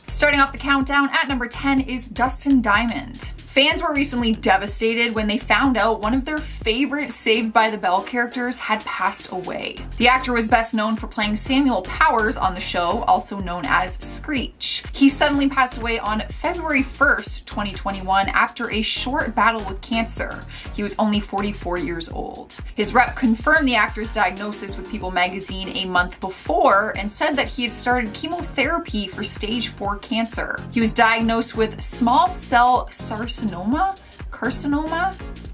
Starting off the countdown at number 10 is Dustin Diamond. Fans were recently devastated when they found out one of their favorite Saved by the Bell characters had passed away. The actor was best known for playing Samuel Powers on the show, also known as Screech. He suddenly passed away on February 1st, 2021 after a short battle with cancer. He was only 44 years old. His rep confirmed the actor's diagnosis with People magazine a month before and said that he had started chemotherapy for stage 4 cancer. He was diagnosed with small cell carcinoma,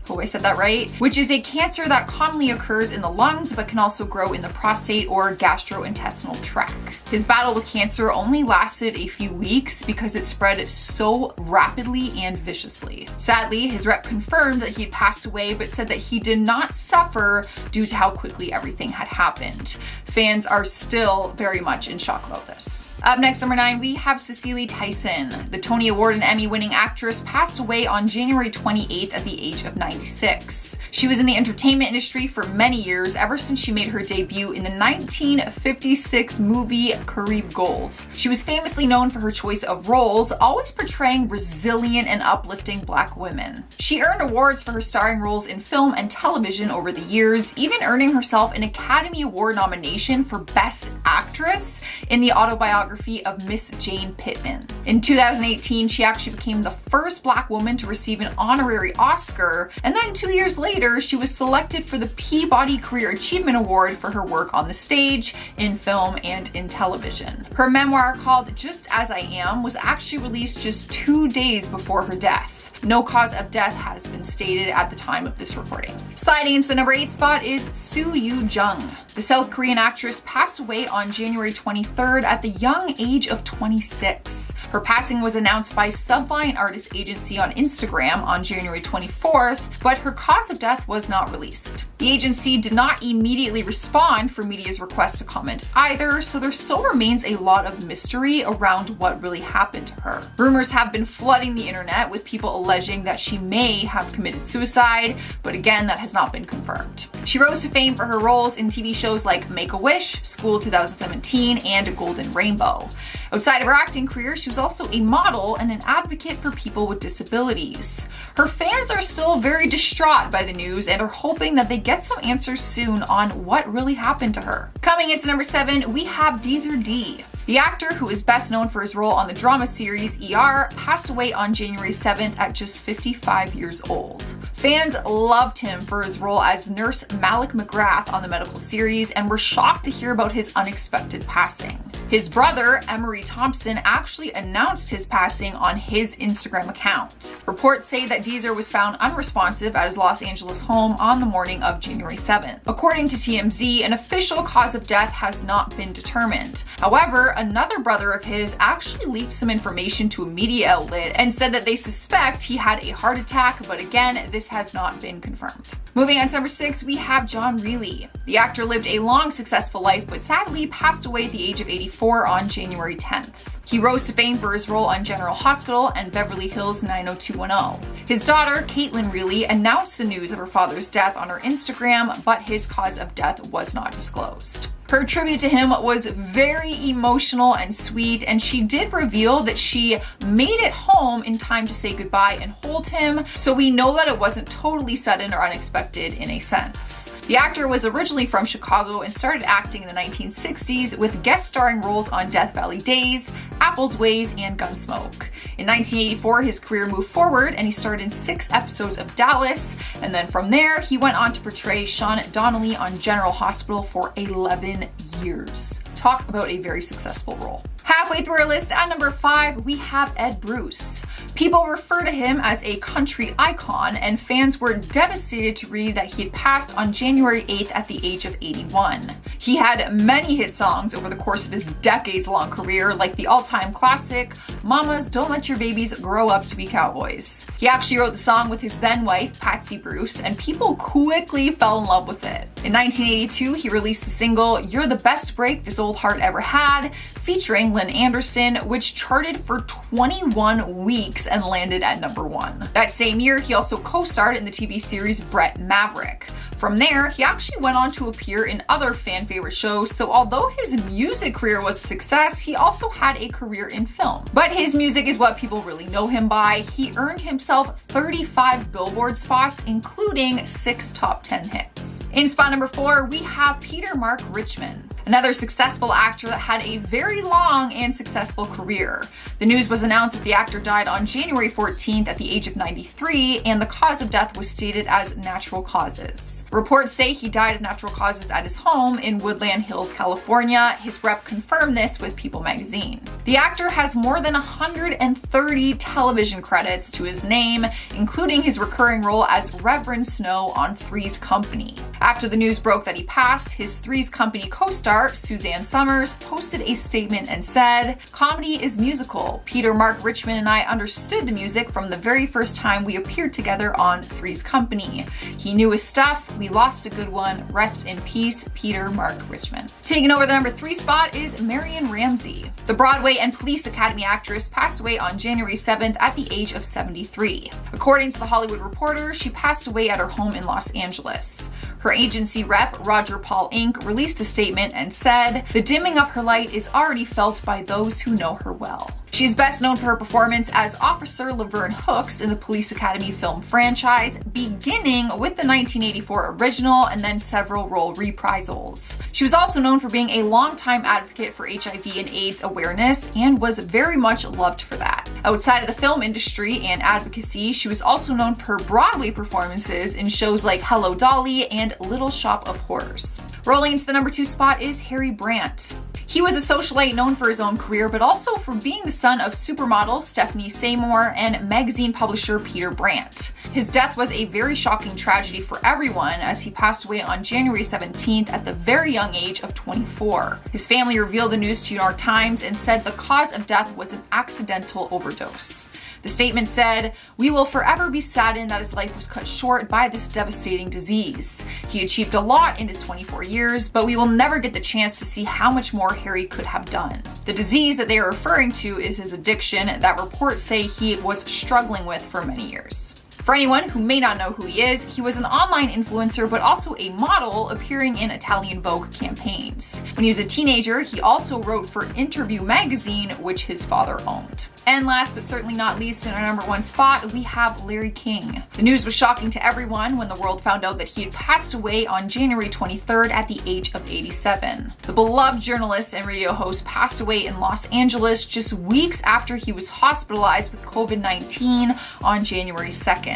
hope I said that right, which is a cancer that commonly occurs in the lungs but can also grow in the prostate or gastrointestinal tract. His battle with cancer only lasted a few weeks because it spread so rapidly and viciously. Sadly, his rep confirmed that he had passed away but said that he did not suffer due to how quickly everything had happened. Fans are still very much in shock about this. Up next, number 9, we have Cicely Tyson. The Tony Award and Emmy-winning actress passed away on January 28th at the age of 96. She was in the entertainment industry for many years, ever since she made her debut in the 1956 movie Caribe Gold. She was famously known for her choice of roles, always portraying resilient and uplifting Black women. She earned awards for her starring roles in film and television over the years, even earning herself an Academy Award nomination for Best Actress in the autobiography of Miss Jane Pittman. In 2018, she actually became the first Black woman to receive an honorary Oscar, and then 2 years later, she was selected for the Peabody Career Achievement Award for her work on the stage, in film, and in television. Her memoir called Just As I Am was actually released just 2 days before her death. No cause of death has been stated at the time of this recording. Sliding into the number 8 spot is Soo Yoo-jung. The South Korean actress passed away on January 23rd at the young age of 26. Her passing was announced by Sublime Artist Agency on Instagram on January 24th, but her cause of death was not released. The agency did not immediately respond for media's request to comment either, so there still remains a lot of mystery around what really happened to her. Rumors have been flooding the internet with people alleging that she may have committed suicide, but again, that has not been confirmed. She rose to fame for her roles in TV shows like Make-A-Wish, School 2017, and Golden Rainbow. Outside of her acting career, she was also a model and an advocate for people with disabilities. Her fans are still very distraught by the news and are hoping that they get some answers soon on what really happened to her. Coming into number 7, we have Deezer D. The actor, who is best known for his role on the drama series ER, passed away on January 7th at just 55 years old. Fans loved him for his role as Nurse Malik McGrath on the medical series and were shocked to hear about his unexpected passing. His brother, Emery Thompson, actually announced his passing on his Instagram account. Reports say that Deezer was found unresponsive at his Los Angeles home on the morning of January 7th. According to TMZ, an official cause of death has not been determined. However, another brother of his actually leaked some information to a media outlet and said that they suspect he had a heart attack, but again, this has not been confirmed. Moving on to number 6, we have John Reilly. The actor lived a long, successful life, but sadly passed away at the age of 84 on January 10th. He rose to fame for his role on General Hospital and Beverly Hills 90210. His daughter, Caitlin Reilly, announced the news of her father's death on her Instagram, but his cause of death was not disclosed. Her tribute to him was very emotional and sweet, and she did reveal that she made it home in time to say goodbye and hold him, so we know that it wasn't totally sudden or unexpected in a sense. The actor was originally from Chicago and started acting in the 1960s with guest starring roles on Death Valley Days, Apple's Ways, and Gunsmoke. In 1984, his career moved forward and he starred in 6 episodes of Dallas, and then from there, he went on to portray Sean Donnelly on General Hospital for 11 years. Talk about a very successful role. Halfway through our list, at number 5, we have Ed Bruce. People refer to him as a country icon, and fans were devastated to read that he had passed on January 8th at the age of 81. He had many hit songs over the course of his decades-long career, like the all-time classic, Mamas Don't Let Your Babies Grow Up to Be Cowboys. He actually wrote the song with his then-wife, Patsy Bruce, and people quickly fell in love with it. In 1982, he released the single You're the Best Break This Old Heart Ever Had, featuring Lynn Anderson, which charted for 21 weeks and landed at number 1. That same year, he also co-starred in the TV series Brett Maverick. From there, he actually went on to appear in other fan favorite shows, so although his music career was a success, he also had a career in film. But his music is what people really know him by. He earned himself 35 Billboard spots, including 6 top 10 hits. In spot number 4, we have Peter Mark Richmond, another successful actor that had a very long and successful career. The news was announced that the actor died on January 14th at the age of 93, and the cause of death was stated as natural causes. Reports say he died of natural causes at his home in Woodland Hills, California. His rep confirmed this with People magazine. The actor has more than 130 television credits to his name, including his recurring role as Reverend Snow on Three's Company. After the news broke that he passed, his Three's Company co-star, Suzanne Summers, posted a statement and said, "Comedy is musical. Peter Mark Richmond and I understood the music from the very first time we appeared together on Three's Company. He knew his stuff. We lost a good one. Rest in peace, Peter Mark Richmond." Taking over the number 3 spot is Marion Ramsey. The Broadway and Police Academy actress passed away on January 7th at the age of 73. According to The Hollywood Reporter, she passed away at her home in Los Angeles. Her agency rep, Roger Paul Inc., released a statement and said, "The dimming of her light is already felt by those who know her well." She's best known for her performance as Officer Laverne Hooks in the Police Academy film franchise, beginning with the 1984 original and then several role reprisals. She was also known for being a longtime advocate for HIV and AIDS awareness and was very much loved for that. Outside of the film industry and advocacy, she was also known for her Broadway performances in shows like Hello Dolly and Little Shop of Horrors. Rolling into the number 2 spot is Harry Brandt. He was a socialite known for his own career, but also for being the son of supermodel Stephanie Seymour and magazine publisher Peter Brandt. His death was a very shocking tragedy for everyone, as he passed away on January 17th at the very young age of 24. His family revealed the news to New York Times and said the cause of death was an accidental overdose. The statement said, "We will forever be saddened that his life was cut short by this devastating disease. He achieved a lot in his 24 years, but we will never get the chance to see how much more Harry could have done." The disease that they are referring to is his addiction that reports say he was struggling with for many years. For anyone who may not know who he was an online influencer, but also a model appearing in Italian Vogue campaigns. When he was a teenager, he also wrote for Interview magazine, which his father owned. And last but certainly not least, in our number 1 spot, we have Larry King. The news was shocking to everyone when the world found out that he had passed away on January 23rd at the age of 87. The beloved journalist and radio host passed away in Los Angeles just weeks after he was hospitalized with COVID-19 on January 2nd.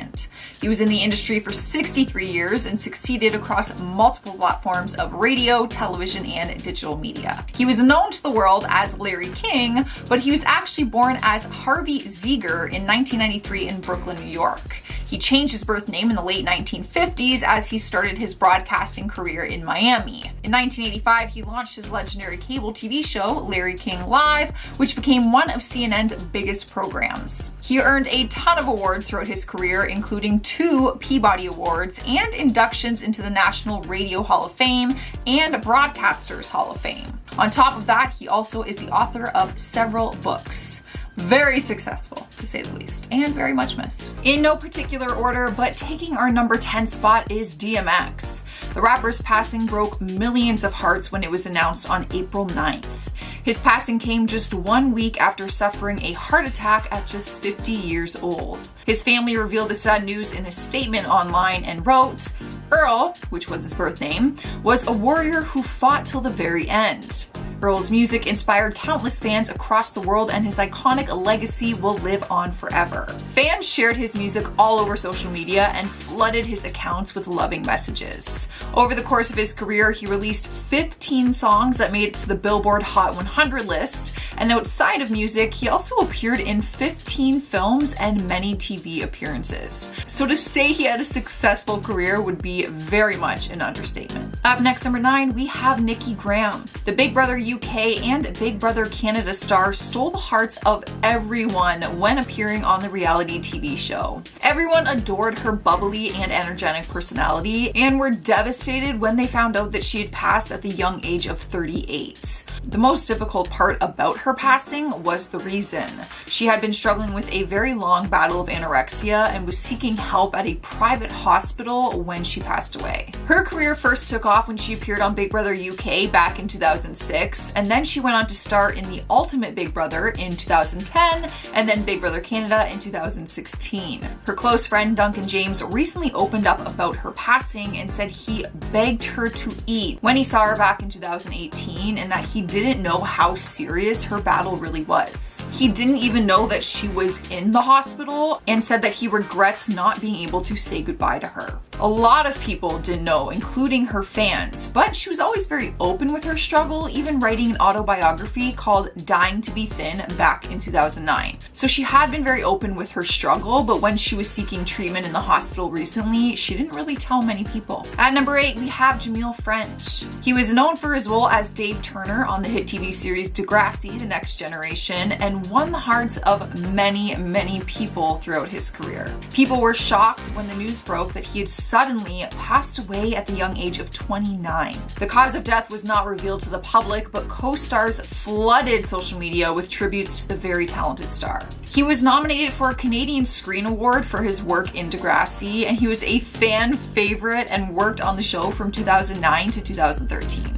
He was in the industry for 63 years and succeeded across multiple platforms of radio, television, and digital media. He was known to the world as Larry King, but he was actually born as Harvey Zeger in 1993 in Brooklyn, New York. He changed his birth name in the late 1950s as he started his broadcasting career in Miami. In 1985, he launched his legendary cable TV show, Larry King Live, which became one of CNN's biggest programs. He earned a ton of awards throughout his career, including 2 Peabody Awards and inductions into the National Radio Hall of Fame and Broadcasters Hall of Fame. On top of that, he also is the author of several books. Very successful, to say the least, and very much missed. In no particular order, but taking our number 10 spot is DMX. The rapper's passing broke millions of hearts when it was announced on April 9th. His passing came just 1 week after suffering a heart attack at just 50 years old. His family revealed the sad news in a statement online and wrote, "Earl," which was his birth name, "was a warrior who fought till the very end. Earl's music inspired countless fans across the world, and his iconic legacy will live on forever." Fans shared his music all over social media and flooded his accounts with loving messages. Over the course of his career, he released 15 songs that made it to the Billboard Hot 100 list, and outside of music, he also appeared in 15 films and many TV appearances. So to say he had a successful career would be very much an understatement. Up next, number 9, we have Nikki Graham. The Big Brother UK and Big Brother Canada star stole the hearts of everyone when appearing on the reality TV show. Everyone adored her bubbly and energetic personality and were devastated when they found out that she had passed at the young age of 38. The most difficult part about her passing was the reason. She had been struggling with a very long battle of anorexia and was seeking help at a private hospital when she passed away. Her career first took off when she appeared on Big Brother UK back in 2006, and then she went on to star in The Ultimate Big Brother in 2010, and then Big Brother Canada in 2016. Her close friend Duncan James recently opened up about her passing and said he begged her to eat when he saw her back in 2018, and that he didn't know how serious her battle really was. He didn't even know that she was in the hospital and said that he regrets not being able to say goodbye to her. A lot of people didn't know, including her fans, but she was always very open with her struggle, even writing an autobiography called Dying to Be Thin back in 2009. So she had been very open with her struggle, but when she was seeking treatment in the hospital recently, she didn't really tell many people. At number 8, we have Jameel French. He was known for his role as Dave Turner on the hit TV series Degrassi: The Next Generation, and won the hearts of many, many people throughout his career. People were shocked when the news broke that he had suddenly passed away at the young age of 29. The cause of death was not revealed to the public, but co-stars flooded social media with tributes to the very talented star. He was nominated for a Canadian Screen Award for his work in Degrassi, and he was a fan favorite and worked on the show from 2009 to 2013.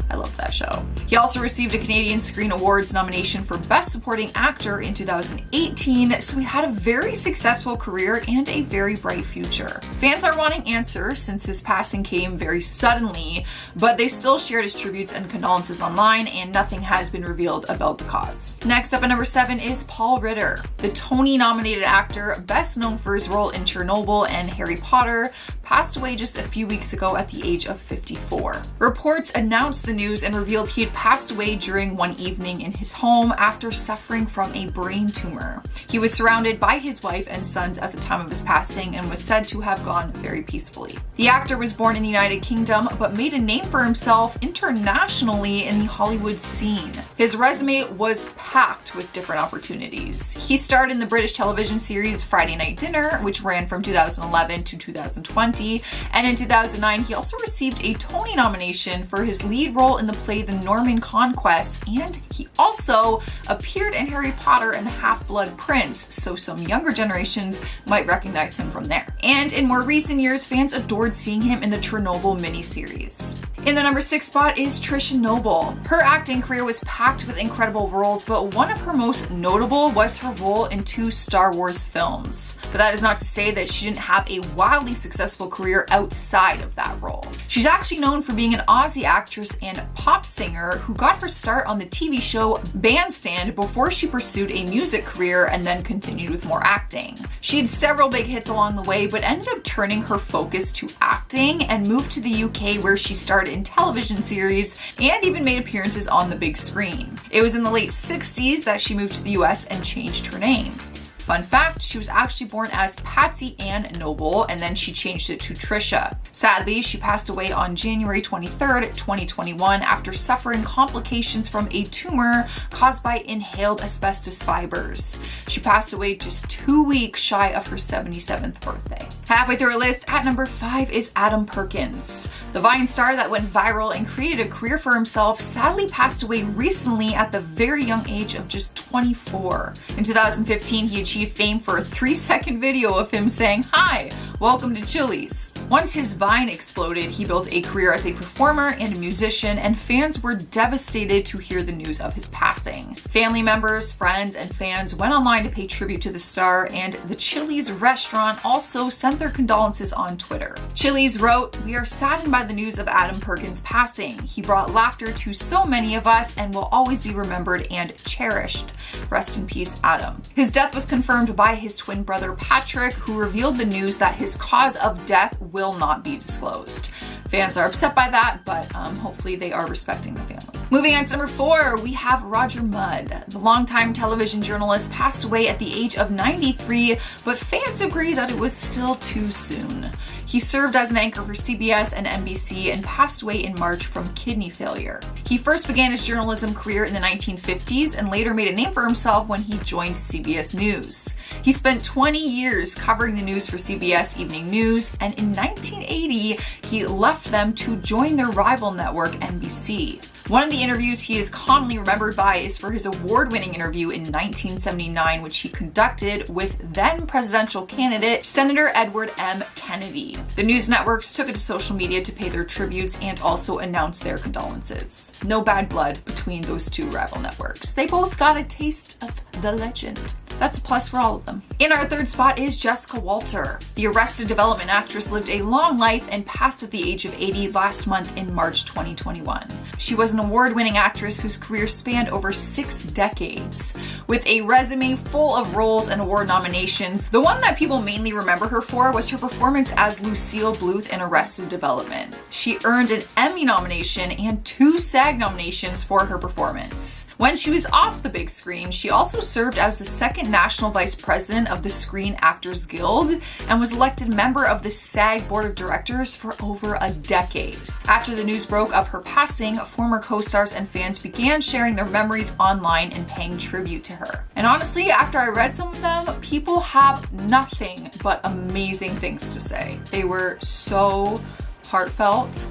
I love that show. He also received a Canadian Screen Awards nomination for Best Supporting Actor in 2018, so he had a very successful career and a very bright future. Fans are wanting answers since his passing came very suddenly, but they still shared his tributes and condolences online, and nothing has been revealed about the cause. Next up at number 7 is Paul Ritter. The Tony-nominated actor, best known for his role in Chernobyl and Harry Potter, passed away just a few weeks ago at the age of 54. Reports announced the news and revealed he had passed away during one evening in his home after suffering from a brain tumor. He was surrounded by his wife and sons at the time of his passing and was said to have gone very peacefully. The actor was born in the United Kingdom but made a name for himself internationally in the Hollywood scene. His resume was packed with different opportunities. He starred in the British television series Friday Night Dinner, which ran from 2011 to 2020, and in 2009 he also received a Tony nomination for his lead role in the play The Norman Conquest, and he also appeared in Harry Potter and the Half-Blood Prince, so some younger generations might recognize him from there. And in more recent years, fans adored seeing him in the Chernobyl miniseries. In the number 6 spot is Trisha Noble. Her acting career was packed with incredible roles, but one of her most notable was her role in 2 Star Wars films. But that is not to say that she didn't have a wildly successful career outside of that role. She's actually known for being an Aussie actress and pop singer who got her start on the TV show Bandstand before she pursued a music career and then continued with more acting. She had several big hits along the way, but ended up turning her focus to acting and moved to the UK, where she starred in television series and even made appearances on the big screen. It was in the late 60s that she moved to the US and changed her name. Fun fact, she was actually born as Patsy Ann Noble, and then she changed it to Trisha. Sadly, she passed away on January 23rd, 2021 after suffering complications from a tumor caused by inhaled asbestos fibers. She passed away just 2 weeks shy of her 77th birthday. Halfway through our list, at number 5 is Adam Perkins. The Vine star that went viral and created a career for himself sadly passed away recently at the very young age of just 24. In 2015, he achieved fame for a 3-second video of him saying, "Hi, welcome to Chili's." Once his Vine exploded, he built a career as a performer and a musician, and fans were devastated to hear the news of his passing. Family members, friends, and fans went online to pay tribute to the star, and the Chili's restaurant also sent their condolences on Twitter. Chili's wrote, "We are saddened by the news of Adam Perkins' passing. He brought laughter to so many of us and will always be remembered and cherished. Rest in peace, Adam." His death was confirmed by his twin brother Patrick, who revealed the news that his cause of death will not be disclosed. Fans are upset by that, but hopefully they are respecting the family. Moving on to number 4, we have Roger Mudd. The longtime television journalist passed away at the age of 93, but fans agree that it was still too soon. He served as an anchor for CBS and NBC and passed away in March from kidney failure. He first began his journalism career in the 1950s and later made a name for himself when he joined CBS News. He spent 20 years covering the news for CBS Evening News, and in 1980, he left them to join their rival network, NBC. One of the interviews he is commonly remembered by is for his award-winning interview in 1979, which he conducted with then presidential candidate Senator Edward M. Kennedy. The news networks took it to social media to pay their tributes and also announce their condolences. No bad blood between those two rival networks. They both got a taste of the legend. That's a plus for all of them. In our third spot is Jessica Walter. The Arrested Development actress lived a long life and passed at the age of 80 last month in March 2021. She was an award-winning actress whose career spanned over 6 decades. With a resume full of roles and award nominations, the one that people mainly remember her for was her performance as Lucille Bluth in Arrested Development. She earned an Emmy nomination and 2 SAG nominations for her performance. When she was off the big screen, she also served as the second national vice president of the Screen Actors Guild and was elected member of the SAG Board of Directors for over a decade. After the news broke of her passing, former co-stars and fans began sharing their memories online and paying tribute to her. And honestly, after I read some of them, people have nothing but amazing things to say. They were so heartfelt.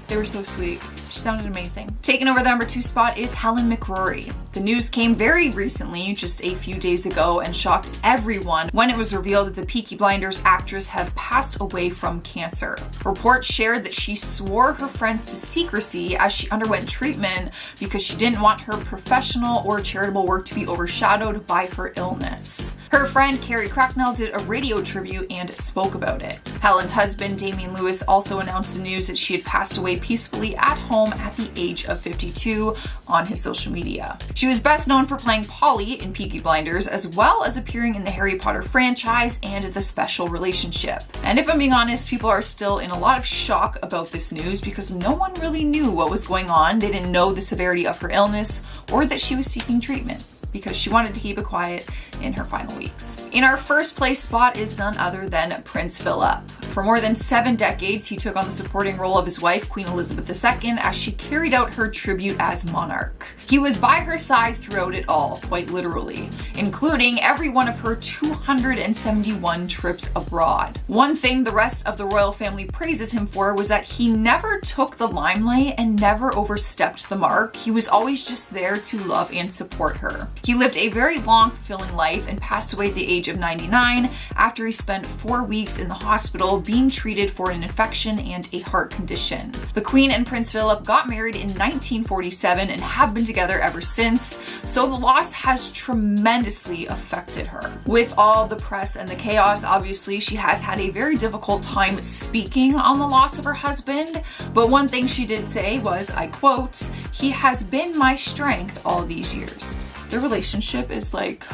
They were so sweet. She sounded amazing. Taking over the number 2 spot is Helen McCrory. The news came very recently, just a few days ago, and shocked everyone when it was revealed that the Peaky Blinders actress had passed away from cancer. Reports shared that she swore her friends to secrecy as she underwent treatment because she didn't want her professional or charitable work to be overshadowed by her illness. Her friend Carrie Cracknell did a radio tribute and spoke about it. Helen's husband Damian Lewis also announced the news that she had passed away peacefully at home at the age of 52 on his social media. She was best known for playing Polly in Peaky Blinders, as well as appearing in the Harry Potter franchise and The Special Relationship. And if I'm being honest, people are still in a lot of shock about this news because no one really knew what was going on. They didn't know the severity of her illness or that she was seeking treatment, because she wanted to keep it quiet in her final weeks. In our first place spot is none other than Prince Philip. For more than 7 decades, he took on the supporting role of his wife, Queen Elizabeth II, as she carried out her tribute as monarch. He was by her side throughout it all, quite literally, including every one of her 271 trips abroad. One thing the rest of the royal family praises him for was that he never took the limelight and never overstepped the mark. He was always just there to love and support her. He lived a very long, fulfilling life and passed away at the age of 99 after he spent 4 weeks in the hospital being treated for an infection and a heart condition. The Queen and Prince Philip got married in 1947 and have been together ever since, so the loss has tremendously affected her. With all the press and the chaos, obviously, she has had a very difficult time speaking on the loss of her husband, but one thing she did say was, I quote, "He has been my strength all these years." Their relationship is like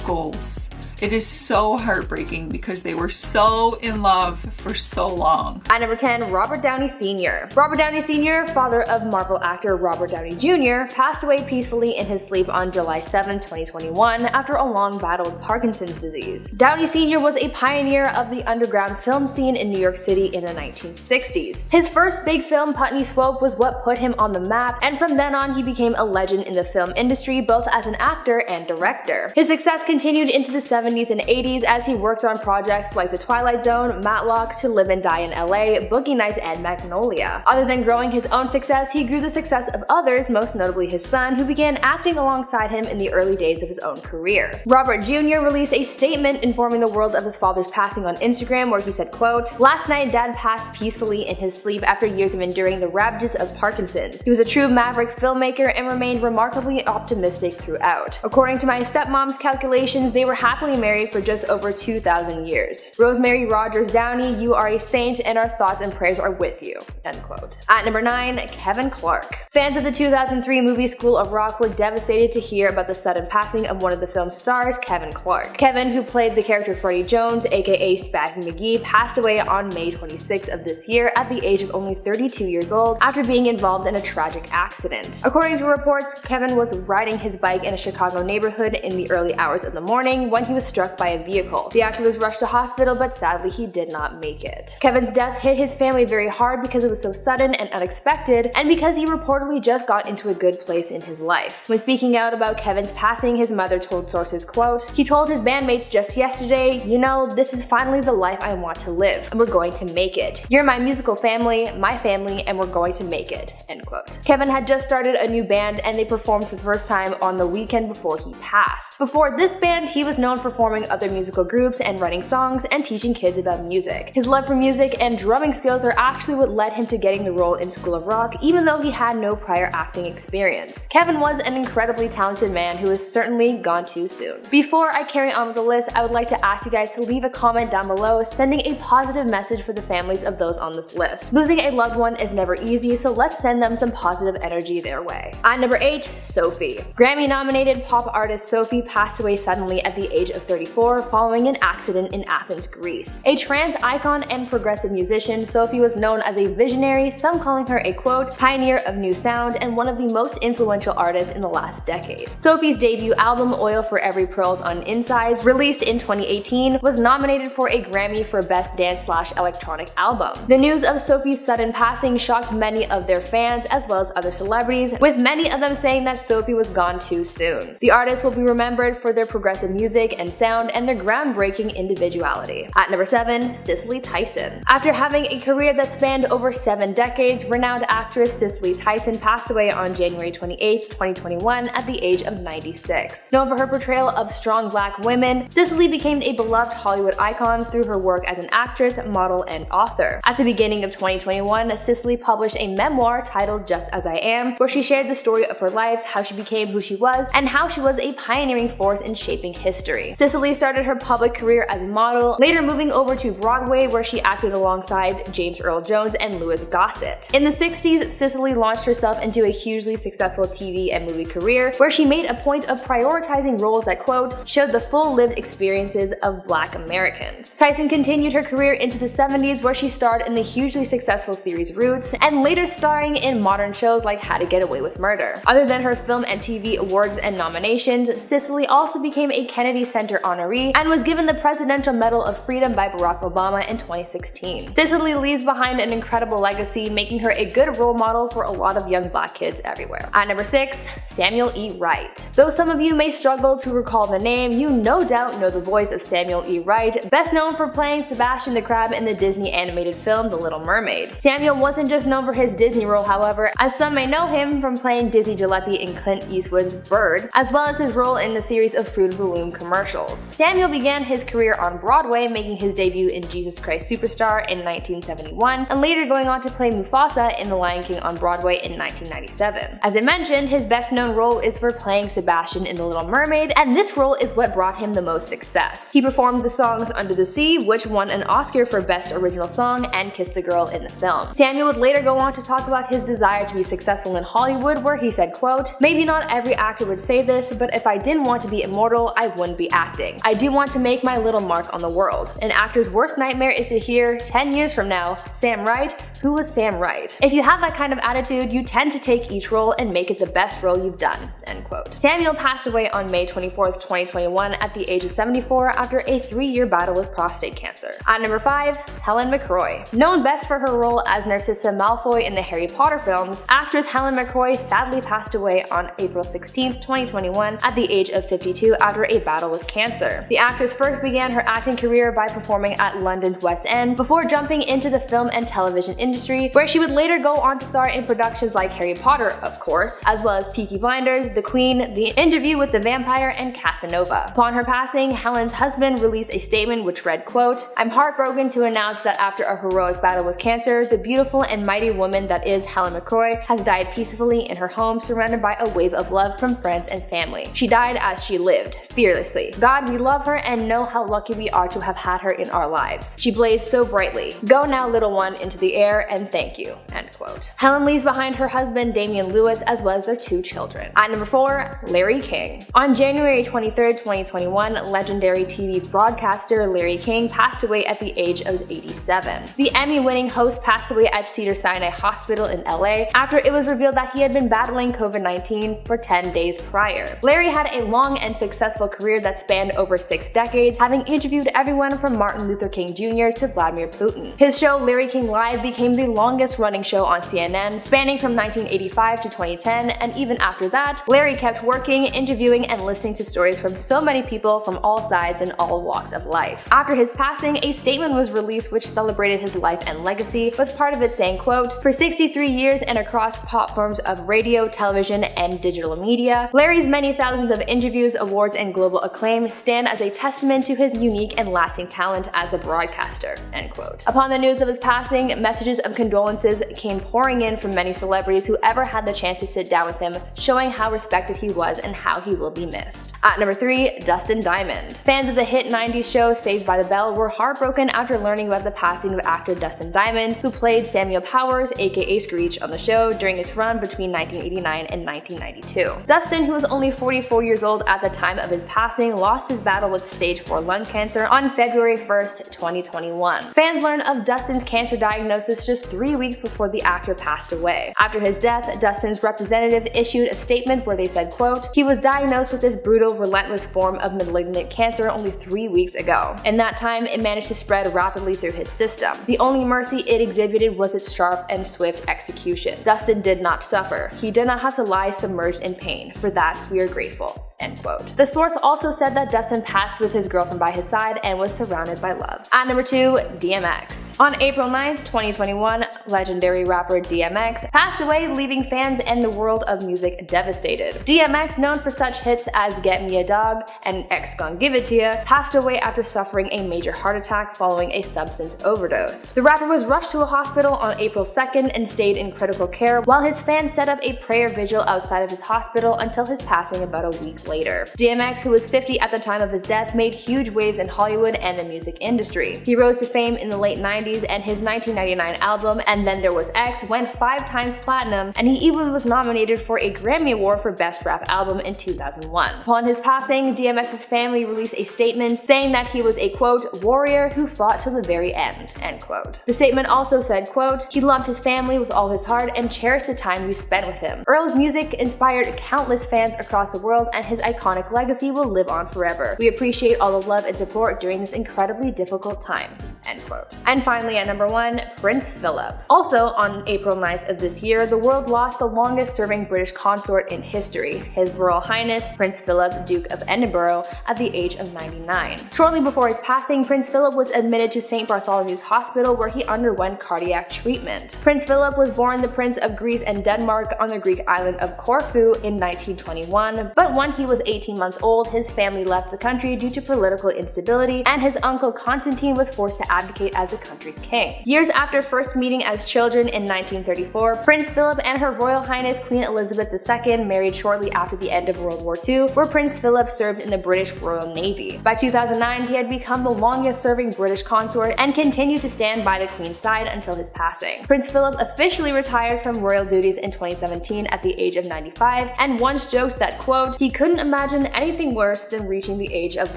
goals. It is so heartbreaking because they were so in love for so long. At number 10, Robert Downey Sr. Robert Downey Sr., father of Marvel actor Robert Downey Jr., passed away peacefully in his sleep on July 7, 2021 after a long battle with Parkinson's disease. Downey Sr. was a pioneer of the underground film scene in New York City in the 1960s. His first big film, Putney Swope, was what put him on the map, and from then on he became a legend in the film industry both as an actor and director. His success continued into the 70s and 80s as he worked on projects like The Twilight Zone, Matlock, To Live and Die in LA, Boogie Nights, and Magnolia. Other than growing his own success, he grew the success of others, most notably his son, who began acting alongside him in the early days of his own career. Robert Jr. released a statement informing the world of his father's passing on Instagram, where he said, quote, "Last night Dad passed peacefully in his sleep after years of enduring the ravages of Parkinson's. He was a true maverick filmmaker and remained remarkably optimistic throughout. According to my stepmom's calculations, they were happily married for just over 2,000 years. Rosemary Rogers Downey, you are a saint and our thoughts and prayers are with you." End quote. At number 9, Kevin Clark. Fans of the 2003 movie School of Rock were devastated to hear about the sudden passing of one of the film's stars, Kevin Clark. Kevin, who played the character Freddie Jones, aka Spazzy McGee, passed away on May 26 of this year at the age of only 32 years old after being involved in a tragic accident. According to reports, Kevin was riding his bike in a Chicago neighborhood in the early hours of the morning when he was was struck by a vehicle. The actor was rushed to hospital, but sadly he did not make it. Kevin's death hit his family very hard because it was so sudden and unexpected, and because he reportedly just got into a good place in his life. When speaking out about Kevin's passing, his mother told sources, quote, "He told his bandmates just yesterday, you know, this is finally the life I want to live, and we're going to make it. You're my musical family, my family, and we're going to make it," end quote. Kevin had just started a new band, and they performed for the first time on the weekend before he passed. Before this band, he was known for forming other musical groups and writing songs and teaching kids about music. His love for music and drumming skills are actually what led him to getting the role in School of Rock, even though he had no prior acting experience. Kevin was an incredibly talented man who is certainly gone too soon. Before I carry on with the list, I would like to ask you guys to leave a comment down below sending a positive message for the families of those on this list. Losing a loved one is never easy, so let's send them some positive energy their way. At number 8, Sophie. Grammy-nominated pop artist Sophie passed away suddenly at the age of 34 following an accident in Athens, Greece. A trans icon and progressive musician, Sophie was known as a visionary, some calling her a quote, pioneer of new sound and one of the most influential artists in the last decade. Sophie's debut album, Oil for Every Pearls on Insides, released in 2018, was nominated for a Grammy for Best Dance/Electronic Album. The news of Sophie's sudden passing shocked many of their fans as well as other celebrities, with many of them saying that Sophie was gone too soon. The artist will be remembered for their progressive music and sound and their groundbreaking individuality. At number 7, Cicely Tyson. After having a career that spanned over 7 decades, renowned actress Cicely Tyson passed away on January 28, 2021 at the age of 96. Known for her portrayal of strong black women, Cicely became a beloved Hollywood icon through her work as an actress, model, and author. At the beginning of 2021, Cicely published a memoir titled Just As I Am, where she shared the story of her life, how she became who she was, and how she was a pioneering force in shaping history. Cicely started her public career as a model, later moving over to Broadway where she acted alongside James Earl Jones and Louis Gossett. In the 60s, Cicely launched herself into a hugely successful TV and movie career where she made a point of prioritizing roles that, quote, showed the full lived experiences of Black Americans. Tyson continued her career into the 70s where she starred in the hugely successful series Roots and later starring in modern shows like How to Get Away with Murder. Other than her film and TV awards and nominations, Cicely also became a Kennedy Center honoree and was given the Presidential Medal of Freedom by Barack Obama in 2016. Cicely leaves behind an incredible legacy, making her a good role model for a lot of young black kids everywhere. At number 6, Samuel E. Wright. Though some of you may struggle to recall the name, you no doubt know the voice of Samuel E. Wright, best known for playing Sebastian the Crab in the Disney animated film The Little Mermaid. Samuel wasn't just known for his Disney role, however, as some may know him from playing Dizzy Gillespie in Clint Eastwood's Bird, as well as his role in the series of Fruit of the Loom commercials. Samuel began his career on Broadway, making his debut in Jesus Christ Superstar in 1971, and later going on to play Mufasa in The Lion King on Broadway in 1997. As I mentioned, his best known role is for playing Sebastian in The Little Mermaid, and this role is what brought him the most success. He performed the songs Under the Sea, which won an Oscar for Best Original Song, and Kiss the Girl in the film. Samuel would later go on to talk about his desire to be successful in Hollywood, where he said, quote, maybe not every actor would say this, but if I didn't want to be immortal, I wouldn't be acting. I do want to make my little mark on the world. An actor's worst nightmare is to hear, 10 years from now, Sam Wright? Who was Sam Wright? If you have that kind of attitude, you tend to take each role and make it the best role you've done, end quote. Samuel passed away on May 24th, 2021 at the age of 74 after a 3-year battle with prostate cancer. At number 5, Helen McCrory. Known best for her role as Narcissa Malfoy in the Harry Potter films, actress Helen McCrory sadly passed away on April 16th, 2021 at the age of 52 after a battle with cancer. The actress first began her acting career by performing at London's West End before jumping into the film and television industry, where she would later go on to star in productions like Harry Potter, of course, as well as Peaky Blinders, The Queen, The Interview with the Vampire, and Casanova. Upon her passing, Helen's husband released a statement which read, quote, I'm heartbroken to announce that after a heroic battle with cancer, the beautiful and mighty woman that is Helen McCrory has died peacefully in her home, surrounded by a wave of love from friends and family. She died as she lived, fearlessly. God, we love her and know how lucky we are to have had her in our lives. She blazed so brightly. Go now, little one, into the air, and thank you, end quote. quote. Helen leaves behind her husband Damian Lewis as well as their 2 children. At number 4, Larry King. On January 23, 2021, legendary TV broadcaster Larry King passed away at the age of 87. The Emmy-winning host passed away at Cedars-Sinai Hospital in LA after it was revealed that he had been battling COVID-19 for 10 days prior. Larry had a long and successful career that spanned over 6 decades, having interviewed everyone from Martin Luther King Jr. to Vladimir Putin. His show Larry King Live became the longest-running show on CNN, spanning from 1985 to 2010, and even after that, Larry kept working, interviewing, and listening to stories from so many people from all sides and all walks of life. After his passing, a statement was released which celebrated his life and legacy, with part of it saying, quote, "For 63 years and across platforms of radio, television, and digital media, Larry's many thousands of interviews, awards, and global acclaim stand as a testament to his unique and lasting talent as a broadcaster." End quote. Upon the news of his passing, messages of condolences came pouring in from many celebrities who ever had the chance to sit down with him, showing how respected he was and how he will be missed. At number 3, Dustin Diamond. Fans of the hit 90s show Saved by the Bell were heartbroken after learning about the passing of actor Dustin Diamond, who played Samuel Powers, aka Screech, on the show during its run between 1989 and 1992. Dustin, who was only 44 years old at the time of his passing, lost his battle with stage 4 lung cancer on February 1st, 2021. Fans learned of Dustin's cancer diagnosis just 3 weeks before the actor passed away. After his death, Dustin's representative issued a statement where they said, quote, "He was diagnosed with this brutal, relentless form of malignant cancer only 3 weeks ago. In that time, it managed to spread rapidly through his system. The only mercy it exhibited was its sharp and swift execution. Dustin did not suffer. He did not have to lie submerged in pain. For that, we are grateful." End quote. The source also said that Dustin passed with his girlfriend by his side and was surrounded by love. At number 2, DMX. On April 9th, 2021, legendary rapper DMX passed away, leaving fans and the world of music devastated. DMX, known for such hits as Get Me a Dog and X Gon' Give It To Ya, passed away after suffering a major heart attack following a substance overdose. The rapper was rushed to a hospital on April 2nd and stayed in critical care while his fans set up a prayer vigil outside of his hospital until his passing about a week later. DMX, who was 50 at the time of his death, made huge waves in Hollywood and the music industry. He rose to fame in the late 90s, and his 1999 album, And Then There Was X, went 5 times platinum, and he even was nominated for a Grammy Award for Best Rap Album in 2001. Upon his passing, DMX's family released a statement saying that he was a, quote, "warrior who fought to the very end," end quote. The statement also said, quote, "He loved his family with all his heart and cherished the time we spent with him. Earl's music inspired countless fans across the world, and his iconic legacy will live on forever. We appreciate all the love and support during this incredibly difficult time," end quote. And finally, at number 1, Prince Philip. Also on April 9th of this year, the world lost the longest serving British consort in history, His Royal Highness Prince Philip, Duke of Edinburgh, at the age of 99. Shortly before his passing, Prince Philip was admitted to St. Bartholomew's Hospital where he underwent cardiac treatment. Prince Philip was born the Prince of Greece and Denmark on the Greek island of Corfu in 1921, but when he was 18 months old, his family left the country due to political instability, and his uncle Constantine was forced to abdicate as the country's king. Years after first meeting as children in 1934, Prince Philip and Her Royal Highness Queen Elizabeth II married shortly after the end of World War II, where Prince Philip served in the British Royal Navy. By 2009, he had become the longest-serving British consort and continued to stand by the Queen's side until his passing. Prince Philip officially retired from royal duties in 2017 at the age of 95, and once joked that, quote, he couldn't imagine anything worse than reaching the age of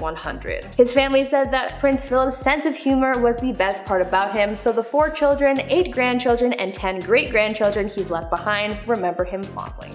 100. His family said that Prince Philip's sense of humor was the best part about him, so the 4 children, 8 grandchildren, and 10 great-grandchildren he's left behind remember him fondly.